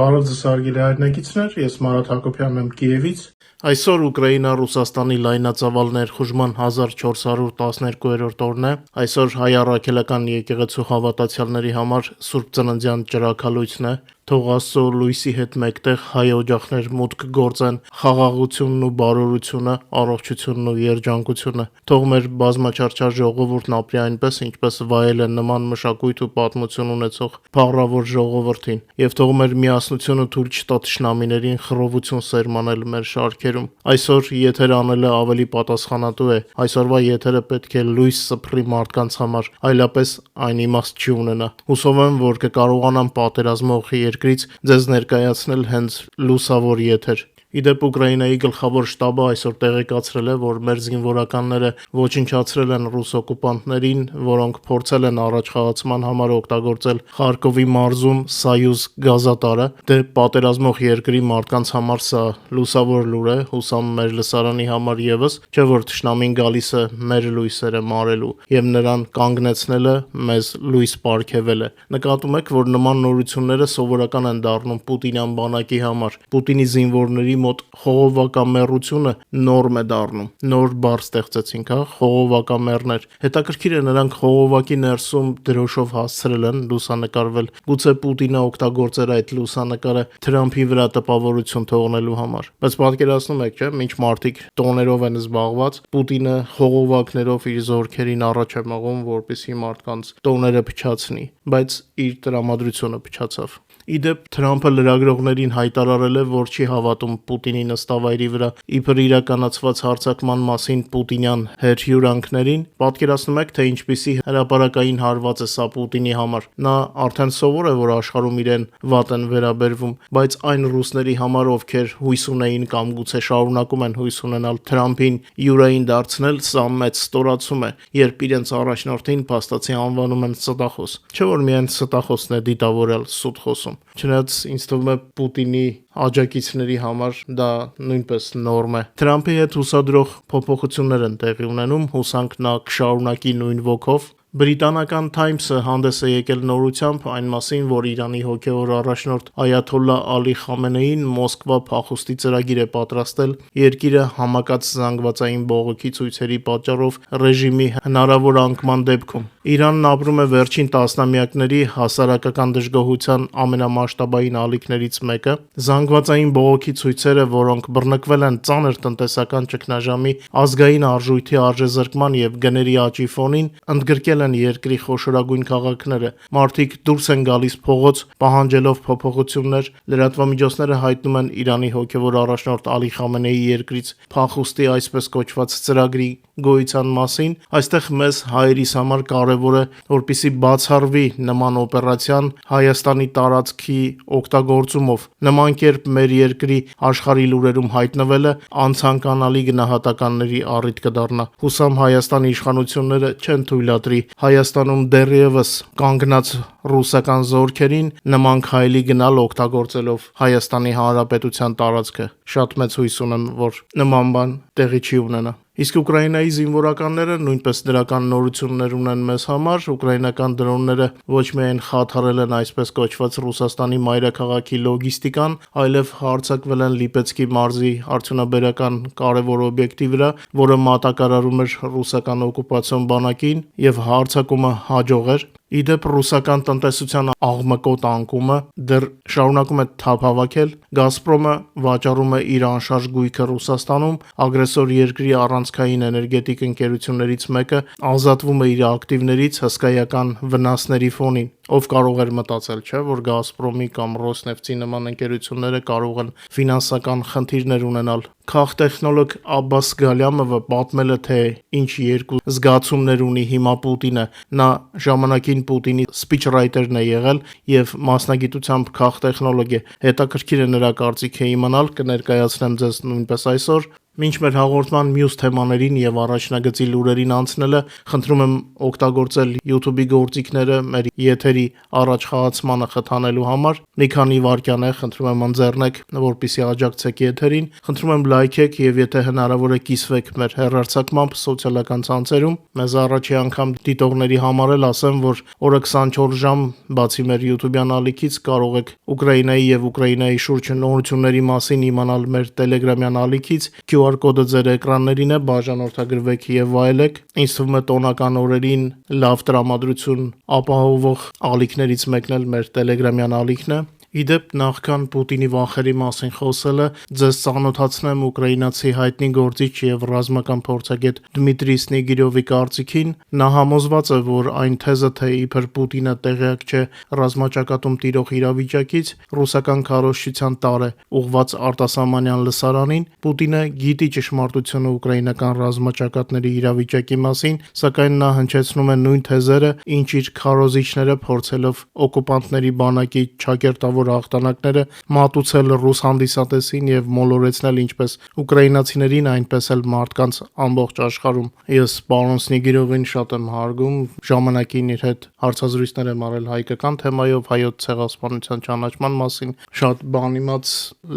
Բարև ձեզ հարգելի հայրենակիցներ, ես Մարատ Հակոբյանն եմ Կիևից։ Այսօր Ուկրաինա-Ռուսաստանի լայնածավալ ներխուժման 1412-րդ օրն է։ Այսօր հայ առաքելական եկեղեցու հավատացյալների համար Սուրբ Ծննդյան ճրագալույցն է։ Թող Աստծո լույսի հետ մեկտեղ հայ օջախներ մուտք գործեն խաղաղությունն ու բարօրությունը, առողջությունն ու երջանկությունը։ Թող մեր բազմաչարչար ժողովուրդն ապրի այնպես, ինչպես վայել է նման մշակույթ ու պատմություն ունեցող փառավոր ժողովրդին, եւ թող մեր միասնությունը թույլ չտա թշնամիներին խռովություն սերմանել մեր շարքերում։ Այսօր եթերը անելը ավելի պատասխանատու է։ Այսօրվա եթերը պետք է լույս սփռի մարդկանց համար, այլապես այն իմաստ չի ունենա։ Հուսով եմ, որ կկարողանամ պատերազմող երկրից ձեզ ներկայացնել հենց լուսավոր եթեր։ Իդեպ Ուկրաինայի գլխավոր շտաբը այսօր տեղեկացրել է, որ մեր զինվորականները ոչնչացրել են ռուս օկուպանտներին, որոնք փորձել են առաջխաղացման համար օգտագործել Խարկովի մարզում Սայուզ գազատարը։ Դե պատերազմող երկրի մարդկանց համար սա լուսավոր լուր է, հուսամ մեր լսարանի համար եւս, չէ որ թշնամին գալիս է մեր լույսերը մարելու եւ նրան կանգնեցնելը մեզ լույս պարգևել է։ Նկատում եք, որ նման նորությունները սովորական են դառնում Պուտինյան բանակի համար։ Պուտինի զինվորների մոտ խողովակամեռությունը նորմ է դառնում։ Նոր բառ ստեղծեցինք, խողովակամեռներ։ Հետաքրքիր է, նրանք խողովակի ներսում դրոշով հասցրել են լուսանկարվել։ Գուցե Պուտինը օգտագործեր այդ լուսանկարը Թրամփի վրա տպավորություն թողնելու համար։ Բայց պատկերացնում եք, չէ՞, ինչ մարդիկ տոներով են զբաղված, Պուտինը խողովակներով իր զորքերին առաջ է մղում, որպեսզի մարդկանց տոները փչացնի, բայց իր տրամադրությունը փչացավ։ Իդեպ Թրամփը լրագրողներին հայտարարել է, որ չի հավատում Պուտինի նստավայրի վրա իբր իրականացված հարձակման մասին պուտինյան հրհյուրանքներին։ Պատկերացնում եք, թե ինչպիսի հրապարակային հարված է սա Պուտինի համար։ Նա արդեն սովոր է, որ աշխարհում իրեն վատ են վերաբերվում, բայց այն ռուսների համար, ովքեր հույս ունեին կամ գուցե շարունակում են հույս ունենալ Թրամփին յուրային դարձնել, սա մեծ ստորացում է, երբ իրենց առաջնորդին փաստացի անվանում են ստախոս։ Չէ որ միայն ստախոսն է դիտավորել սուտ խոսում։ Չնայած ինձ թվում է Պուտինի աջակիցների համար դա նույնպես նորմ է։ Թրամփի հետ հուսադրող փոփոխություններ են տեղի ունենում, հուսանք նա կշարունակի նույն ոգով։ Բրիտանական Times-ը հանդես է եկել նորությամբ այն մասին, որ Իրանի հոգևոր առաջնորդ Այաթոլլա Ալի Խամենեին Մոսկվա փախուստի ծրագիր է պատրաստել երկիրը համակած զանգվածային բողոքի ցույցերի պատճառով ռեժիմի հնարավոր անկման դեպքում։ Իրանն ապրում է վերջին տասնամյակների հասարակական դժգոհության ամենամասշտաբային ալիքներից մեկը։ Զանգվածային բողոքի ցույցերը, որոնք բռնկվել են ծանր տնտեսական ճգնաժամի, ազգային արժույթի արժեզրկման եւ գների աճի ֆոնին, ընդգրկել են երկրի խոշորագույն քաղաքները։ Մարդիկ դուրս են գալիս փողոց, պահանջելով փոփոխություններ։ Լրատվամիջոցները հայտնում են Իրանի հոգևոր առաջնորդ Ալի Խամենեիի երկրից փախուստի այսպես կոչված ծրագրի գոյության մասին։ Այստեղ մեզ հայերիս համար կարևոր է, որպեսզի բացառվի նման օպերացիան Հայաստանի տարածքի օգտագործումով։ Նման կերպ մեր երկրի աշխարհի լուրերում հայտնվելը անցանկանալի գնահատականների առիթ կդառնա։ Հուսամ Հայաստանի իշխանությունները չեն թույլատրի Հայաստանում դեռևս կանգնած ռուսական զորքերին նման քայլի գնալ օգտագործելով Հայաստանի Հանրապետության տարածքը։ Շատ մեծ հույս ունեմ, որ նման բան տեղի չի ունենա։ Իսկ Ուկրաինայի զինվորականները նույնպես դրական նորություններ ունեն մեզ համար։ Ուկրաինական դրոնները ոչ միայն խաթարել են այսպես կոչված Ռուսաստանի մայրաքաղաքի լոգիստիկան, այլև հարձակվել են Լիպեցկի մարզի արդյունաբերական կարևոր օբյեկտի վրա, որը մատակարարում էր ռուսական օկուպացիոն բանակին, եւ հարձակումը հաջող էր։ Իդեպ ռուսական տնտեսության աղմկոտ անկումը դեռ շարունակում է թափ հավաքել։ Գազպրոմը վաճառում է իր անշարժ գույքը Ռուսաստանում, ագրեսոր երկրի առանցքային էներգետիկ ընկերություններից մեկը ազատվում է իր ակտիվներից հսկայական վնասների ֆոնին։ Ով կարող էր մտածել, չէ, որ Գազպրոմի կամ Ռոսնեֆտի նման ընկերությունները կարող են ֆինանսական խնդիրներ ունենալ։ Քաղտեխնոլոգ Աբբաս Գալյամովը պատմել է, թե ինչ երկու զգացումներ ունի հիմա Պուտինը։ Նա ժամանակին Պուտինի սփիչրայթերն է եղել եւ մասնագիտությամբ քաղտեխնոլոգ է։ Հետաքրքիր է նրա կարծիքը իմանալ, կներկայացնեմ ձեզ նույնպես այսօր։ Մինչ մեր հաղորդման մյուս թեմաներին եւ առաջնագծի լուրերին անցնելը, խնդրում եմ օգտագործել YouTube-ի գործիքները մեր եթերի առաջ խաղացմանը խթանելու համար։ Մի քանի վայրկյան է, խնդրում եմ ընձեռնեք, որպեսզի աջակցեք եթերին։ Խնդրում եմ լայքեք եւ եթե հնարավոր է կիսվեք մեր հեռարձակմամբ սոցիալական ցանցերում։ Մեզ առաջի անգամ դիտողների համար էլ ասեմ, որ օրը 24 ժամ բացի մեր YouTube-յան ալիքից կարող եք Ուկրաինայի եւ Ուկրաինայի շուրջ նորությունների մասին իմանալ մեր Telegram-յան ալիքից, QR կոդը ձեր էկրաններին է, բաժանորդագրվեք եւ վայելեք։ Ինձ թվում է տոնական օրերին լավ տրամադրություն ապահովող ալիքներից մեկն էլ մեր Telegram-յան ալիքն է։ Իդեպ նախքան Պուտինի վախերի մասին խոսելը, ձեզ ծանոթացնեմ ուկրաինացի հայտնի գործիչ եւ ռազմական փորձագետ Դմիտրի Սնեգիրովի կարծիքին։ Նա համոզված է, որ այն թեզը, թե իբր Պուտինը տեղյակ չէ ռազմաճակատում տիրող իրավիճակից, ռուսական քարոզչության տար է, ուղղված արտասահմանյան լսարանին։ Պուտինը գիտի ճշմարտությունը ուկրաինական ռազմաճակատների իրավիճակի մասին, սակայն նա հնչեցնում է նույն թեզերը, ինչ իր քարոզիչները փորձելով օկուպանտների բանակի ճակերտավոր հաղթանակները մատուցել ռուս հանդիսատեսին եւ մոլորեցնել ինչպես ուկրաինացիներին, այնպես էլ մարդկանց ամբողջ աշխարհում։ Ես պարոն Սնեգիրովին շատ եմ հարգում, ժամանակին իր հետ հարցազրույցներ եմ արել հայկական թեմայով, հայոց ցեղասպանության ճանաչման մասին, շատ բան իմաց,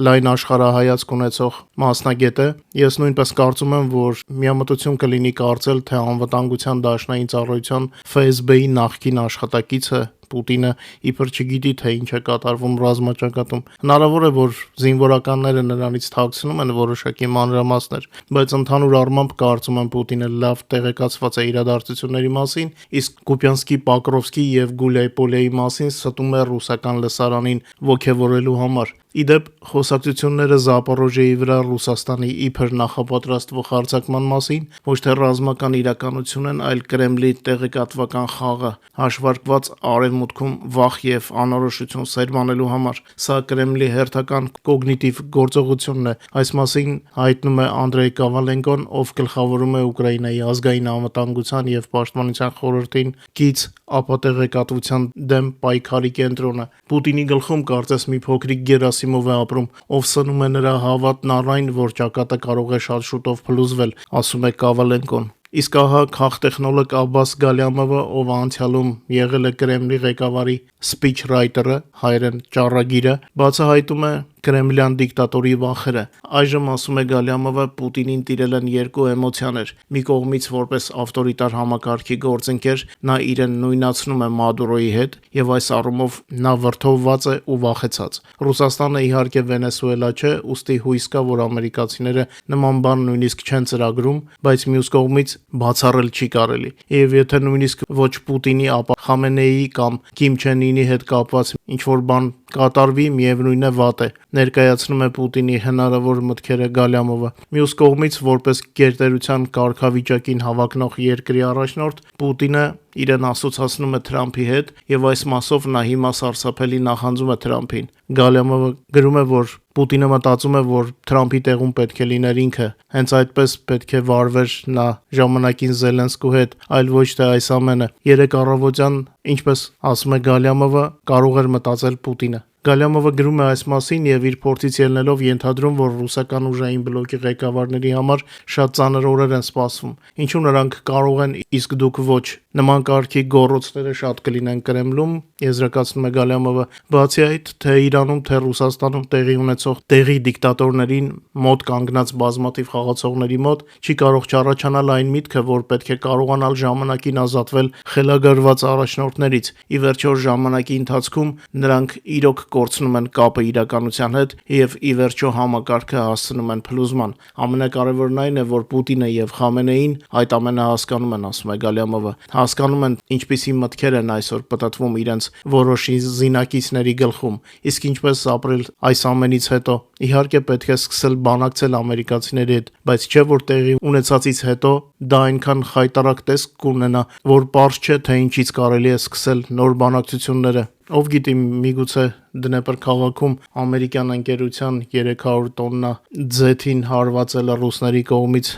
լայն աշխարհայացք ունեցող մասնագետ է։ Ես նույնպես կարծում եմ, որ միամտություն կլինի կարծել, թե անվտանգության դաշնային ծառայության ՖՍԲ-ի նախկին աշխատակիցը Պուտինը իբր չգիտի, թե ինչ է կատարվում ռազմաճակատում։ Հնարավոր է, որ զինվորականները նրանից թաքցնում են որոշակի մանրամասներ, բայց ընդհանուր առմամբ կարծում եմ Պուտինը լավ տեղեկացված է իրադարձությունների մասին, իսկ Կուպյանսկի, Պոկրովսկի եւ Գուլիայպոլիայի մասին ստում է ռուսական լսարանին ոգևորելու համար։ Իդեպ խոսակցությունները Զապորոժիեի վրա Ռուսաստանի իբր նախապատրաստվող հարձակման մասին ոչ թե ռազմական իրականություն են, այլ Կրեմլի տեղեկատվական խաղը, հաշվարկված արևմուտքում վախ եւ անորոշություն սերմանելու համար։ Սա Կրեմլի հերթական կոգնիտիվ գործողությունն է։ Այս մասին հայտնում է Անդրեյ Կավալենկոն, ով գլխավորում է Ուկրաինայի ազգային անվտանգության եւ պաշտպանության խորհրդին կից ապատեղեկատվության դեմ պայքարի կենտրոնը։ Պուտինի գլխում կարծես մի փոքրիկ Գերասիմով է ապրում, ով սնում է նրա հավատն առ այն, որ ճակատը կարող է շատ շուտով փլուզվել, ասում է Կավալենկոն։ Իսկ ահա քաղտեխնոլոգ Աբբաս Գալյամովը, ով անցյալում եղել է Կրեմլի ղեկավարի սփիչրայթերը, հայերեն ճառագիրը, բացահայտում է Կրեմլյան դիկտատորի վախերը։ Այժմ, ասում է Գալյամովը, Պուտինին տիրել են երկու էմոցիաներ։ Մի կողմից որպես ավտորիտար համակարգի գործընկեր նա իրեն նույնացնում է Մադուրոյի հետ եւ այս առումով նա վրդովված է ու վախեցած։ Ռուսաստանը իհարկե Վենեսուելա չէ, ուստի հույս կա, որ ամերիկացիները նման բան նույնիսկ չեն ծրագրում, բայց մյուս կողմից բացառել չի կարելի։ Եվ եթե նույնիսկ ոչ Պուտինի, ապա Խամենեիի կամ Կիմ Չեն Ինի հետ կապված ինչ որ բան կատարվի, միևնույն է վատ է, ներկայացնում է Պուտինի հնարավոր մտքերը Գալյամովը։ Մյուս կողմից, որպես գերտերության կարգավիճակին հավակնող երկրի առաջնորդ, Պուտինը իրեն ասոցացնում է Թրամփի հետ եւ այս մասով նա հիմա սարսափելի նախանձում է Թրամփին։ Գալյամովը գրում է, որ Պուտինը մտածում է, որ Թրամփի տեղում պետք է լիներ ինքը, հենց այդպես պետք է վարվեր նա ժամանակին Զելենսկու հետ, այլ ոչ թե այս ամենը։ Երեկ առավոտյան, ինչպես ասում է Գալյամովը, կարող էր մտածել Պուտինը։ Գալյամովը գրում է այս մասին եւ իր փորձից ելնելով ենթադրում, որ ռուսական ուժային բլոկի ղեկավարների համար շատ ծանր օրեր են սպասվում, ինչու նրանք կարող են, իսկ դուք ոչ։ Նման կարգի գոռոցները շատ կլինեն Կրեմլում, եզրակացնում է Գալյամովը։ Բացի այդ, թե Իրանում, թե Ռուսաստանում տեղի ունեցող տեղի դիկտատորներին մոտ կանգնած բազմաթիվ խաղացողների մոտ չի կարող չառաջանալ այն միտքը, որ պետք է կարողանալ ժամանակին ազատվել խելագարված առաջնորդներից։ Ի վերջո ժամանակի ընթացքում նրանք իրոք կորցնում են կապը իրականության հետ եւ ի վերջո համակարգը հասցնում են փլուզման։ Ամենակարևորն այն է, որ Պուտինը եւ Խամենեին այդ ամենը հասկանում են, ասում է Գալյամովը, հասկանում են ինչպիսի մտքեր են այսօր պտտվում իրենց որոշ զինակիցների գլխում, իսկ ինչպես ապրել այս ամենից հետո։ Իհարկե պետք է սկսել բանակցել ամերիկացիների հետ, բայց չէ որ տեղի ունեցածից հետո դա այնքան խայտարակ տեսք կունենա, որ պարզ չէ թե ինչից կարելի է սկսել նոր բանակցությունները։ Ով գիտի, միգուցե Դնեպր քաղաքում ամերիկյան ընկերության 300 տոննա ձեթին հարվածելը ռուսների կողմից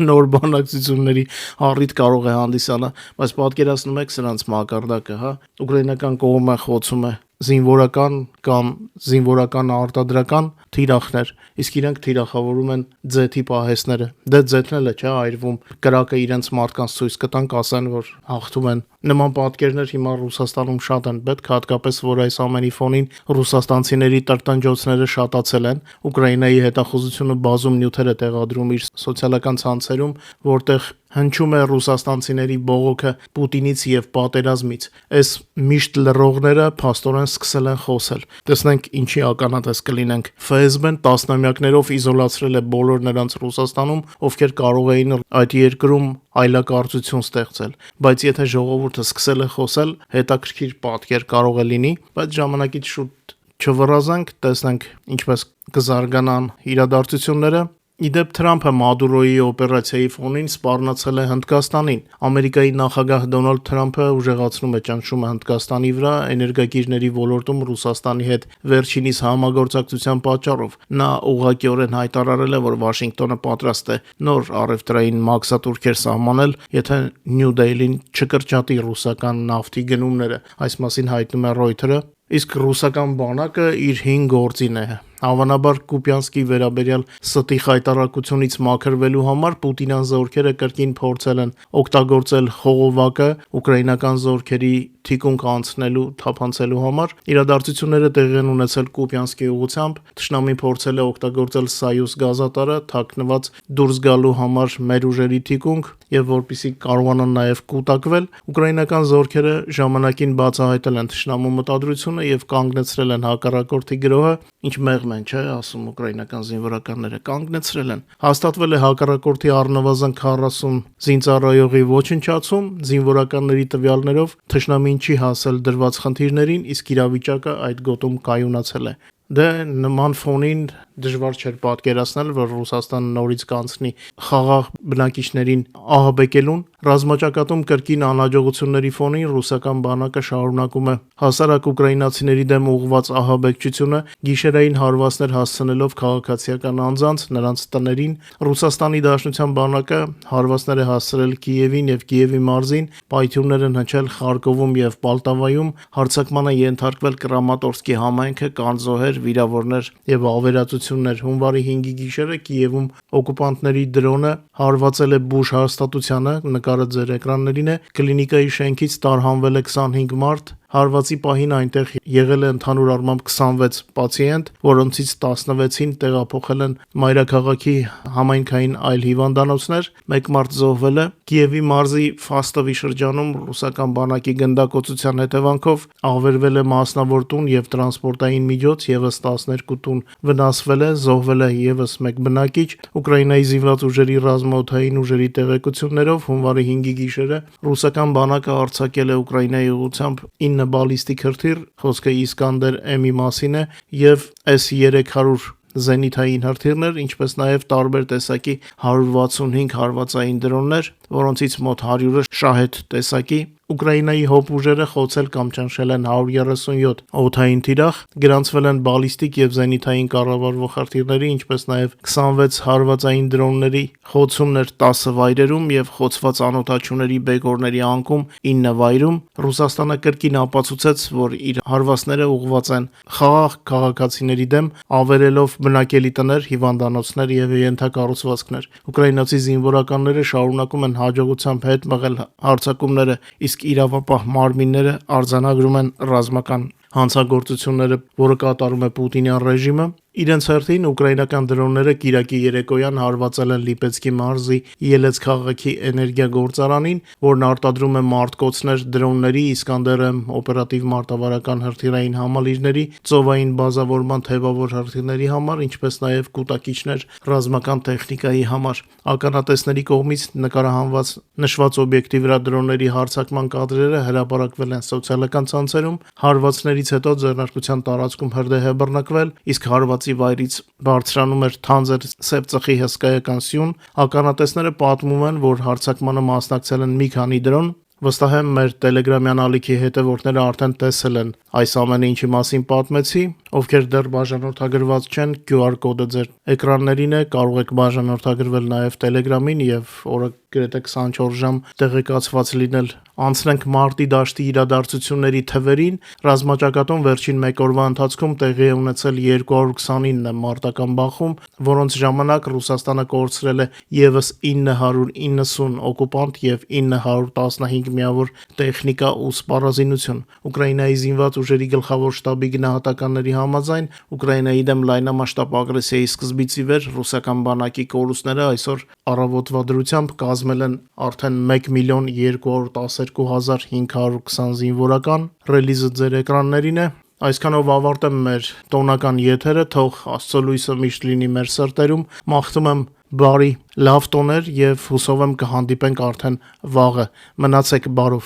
նոր բանակցությունների առիթ կարող է հանդիսանալ, բայց պատկերացնում եք սրանց մակարդակը, հա։ Ուկրաինական կողմը խոցում է զինվորական կամ զինվորական արտադրական թիրախներ, իսկ իրենք թիրախավորում են ձեթի պահեստները։ Դե ձեթն էլ է, չէ, այրվում, կրակը իրենց մարդկանց ցույց կտան, կասեն, որ հաղթում են։ Նման պատկերներ հիմա Ռուսաստանում շատ են, պետք է հատկապես, որ այս ամենի ֆոնին ռուսաստանցիների տրտնջոցները շատացել են։ Ուկրաինայի հետախուզությունը բազում նյութեր է տեղադրում իր սոցիալական ցանցերում, որտեղ հնչում է ռուսաստանցիների բողոքը Պուտինից եւ պատերազմից։ Այս միշտ լռողները փաստորեն սկսել են խոսել։ Տեսնենք ինչի ականատես կլինենք։ ՖՍԲ-ն տասնամյակներով իզոլացրել է բոլոր նրանց Ռուսաստանում, ովքեր կարող էին այդ երկրում այլակարծություն ստեղծել, բայց եթե ժողովուրդը սկսել է խոսել, հետաքրքիր պատկեր կարող է լինի, բայց ժամանակից շուտ չվռազանք, տեսնենք ինչպես կզարգանան իրադարձությունները։ Իդեպ Թրամփը Մադուրոյի օպերացիայի ֆոնին սպառնացել է Հնդկաստանին։ Ամերիկայի նախագահ Դոնալդ Թրամփը ուժեղացնում է ճնշումը Հնդկաստանի վրա էներգակիրների ոլորտում Ռուսաստանի հետ վերջինիս համագործակցության պատճառով։ Նա ուղղակիորեն հայտարարել է, որ Վաշինգտոնը պատրաստ է նոր առևտրային մաքսատուրքեր սահմանել, եթե Նյու Դելին չկրճատի ռուսական նավթի գնումները։ Այս մասին հայտնում է Reuters-ը։ Իսկ ռուսական բանակը իր 5 գործին է։ Հավանաբար Կուպյանսկի վերաբերյալ ստի խայտարակությունից մաքրվելու համար պուտինյան զորքերը կրկին փորձել են օգտագործել խողովակը ուկրաինական զորքերի թիկունք անցնելու թափանցելու համար։ Իրադարձությունները տեղի են ունեցել Կուպյանսկի ուղղությամբ, թշնամին փորձել է օգտագործել Սայուզ գազատարը թաքնված դուրս գալու համար մեր ուժերի թիկունք եւ որպեսզի կարողանան նաեւ կուտակվել, ուկրաինական զորքերը ժամանակին բացահայտել են թշնամու մտադրությունը եւ կանգնեցրել են հակառակորդի գրոհը, ինչ մեղմ են, չէ, ասում ուկրաինական զինվորականները, կանգնեցրել են։ Հաստատվել է հակառակորդի առնվազն 40 զինծառայողի ոչնչացում, զինվորականների տվյալներով թշնամին չի հասել դրված խնդիրներին, իսկ իրավիճակը այդ գոտում կայունացել է։ Դե նման ֆոնին դժվար չէր պատկերացնել, որ Ռուսաստանը նորից կանցնի խաղաղ բնակիչներին ահաբեկելուն։ Ռազմաճակատում կրկին անհաջողությունների ֆոնին ռուսական բանակը շարունակում է հասարակ ուկրաինացիների դեմ ուղղված ահաբեկչությունը, գիշերային հարվածներ հասցնելով քաղաքացիական անձանց, նրանց տներին։ Ռուսաստանի Դաշնության բանակը հարվածներ է հասցրել Կիևին եւ Կիևի մարզին, պայթյուններ են հնչել Խարկովում եւ Պոլտավայում, հարձակման է ենթարկվել Կրամատորսկի համայնքը, կան զոհեր, վիրավորներ եւ ավերածություններ։ Հունվարի 5-ի գիշերը Կիևում օկուպանտների դրոնը հարվածել է Բուշ հաստատությանը, նկարը ձեր էկրաններին է, կլինիկայի շենքից տարհանվել է 25 մարդ, հարվածի պահին այնտեղ եղել է ընդհանուր առմամբ 26 պացիենտ, որոնցից 16-ին տեղափոխել են մայրաքաղաքի համայնքային այլ հիվանդանոցներ, 1 մարդ զոհվել է։ Կիևի մարզի Ֆաստովի շրջանում ռուսական բանակի գնդակոծության հետևանքով ավերվել է մասնավոր տուն եւ տրանսպորտային միջոց, եւս 12 տուն վնասվել է, զոհվել է եւս 1 բնակիչ։ Ուկրաինայի զինված ուժերի ռազմաօդային ուժերի տեղեկություններով հունվարի 5-ի գիշերը ռուսական բանակը արձակել է Ուկրաինայի ուղղությամբ 9 բալիստիկ հրթիռ, խոսքը Իսկանդեր M-ի մասին է, եւ S-300 զենիթային հրթիռներ, ինչպես նաև տարբեր տեսակի 165 հարվածային դրոններ, որոնցից մոտ 100-ը Շահեդ տեսակի։ Ուկրաինայի հոբ ուժերը խոցել կամ ճնշել են 137 օդային թիրախ, գրանցվել են բալիստիկ եւ զենիթային կառավարվող հրթիռների, ինչպես նաև 26 հարվածային դրոնների խոցումներ 10 վայրերում եւ խոցված անօդաչուների բեկորների անկում 9 վայրում։ Ռուսաստանը կրկին ապացուցեց, որ իր հարվածները ուղղված են խաղաղ քաղաքացիների դեմ, ավերելով բնակելի տներ, հիվանդանոցներ եւ ենթակառուցվածքներ։ Ուկրաինացի զինվորականները շարունակում են հաջողությամբ հետ մղել հարձակումները, իսկ իրավապահ մարմինները արձանագրում են ռազմական հանցագործությունները, որը կատարում է Պուտինյան ռեժիմը։ Իրենց հերթին ուկրաինական դրոնները կիրակի երեկոյան հարվածել են Լիպեցկի մարզի Ելեց քաղաքի էներգիա գործարանին, որն արտադրում է մարտկոցներ դրոնների, Իսկանդեր-M օպերատիվ մարտավարական հրթիռային համալիրների, ծովային բազավորման թեվավոր հրթիռների համար, ինչպես նաև կուտակիչներ ռազմական տեխնիկայի համար։ Ականատեսների կողմից նկարահանված նշված օբյեկտի վրա դրոնների հարձակման կադրերը հրապարակվել են սոցիալական ցանցերում։ Հարվածներից հետո ձեռնարկության տարածքում հրդեհ է բռնկվել, իսկ հարվածի վայրից բարձրանում էր թանձր սև ծխի հսկայական սյուն։ Ականատեսները պատմում են, որ հարձակմանը մասնակցել են մի քանի դրոն։ Վստահ եմ մեր Telegram-յան ալիքի հետևորդները արդեն տեսել են այս ամենը, ինչի մասին պատմեցի։ Ովքեր դեռ բաժանորդագրված չեն, QR կոդը ձեր էկրաններին է, կարող եք բաժանորդագրվել նաև Telegram-ին եւ օրը գրեթե 24 ժամ տեղեկացված լինել։ Անցնենք մարտի դաշտի իրադարձությունների թվերին։ Ռազմաճակատում վերջին մեկ օրվա ընթացքում տեղի է ունեցել 229 մարտական բախում, որոնց ժամանակ Ռուսաստանը կորցրել է ևս 990 օկուպանտ եւ 915 միավոր տեխնիկա ու սպառազինություն։ Ուկրաինայի զինված ուժերի գլխավոր շտաբի գնահատականների համաձայն Ուկրաինայի դեմ լայնամասշտաբ ագրեսիայի սկզբից ի վեր ռուսական բանակի կորուստները այսօր առավոտվա դրությամբ կազմել են արդեն 1,212,520 զինվորական։ Ռելիզը ձեր էկրաններին է։ Այսքանով ավարտեմ մեր տոնական եթերը, թող Աստծո լույսը միշտ լինի մեր սրտերում, մաղթում եմ բարի լավ տոներ եւ հուսով եմ կհանդիպենք արդեն վաղը։ Մնացեք բարով։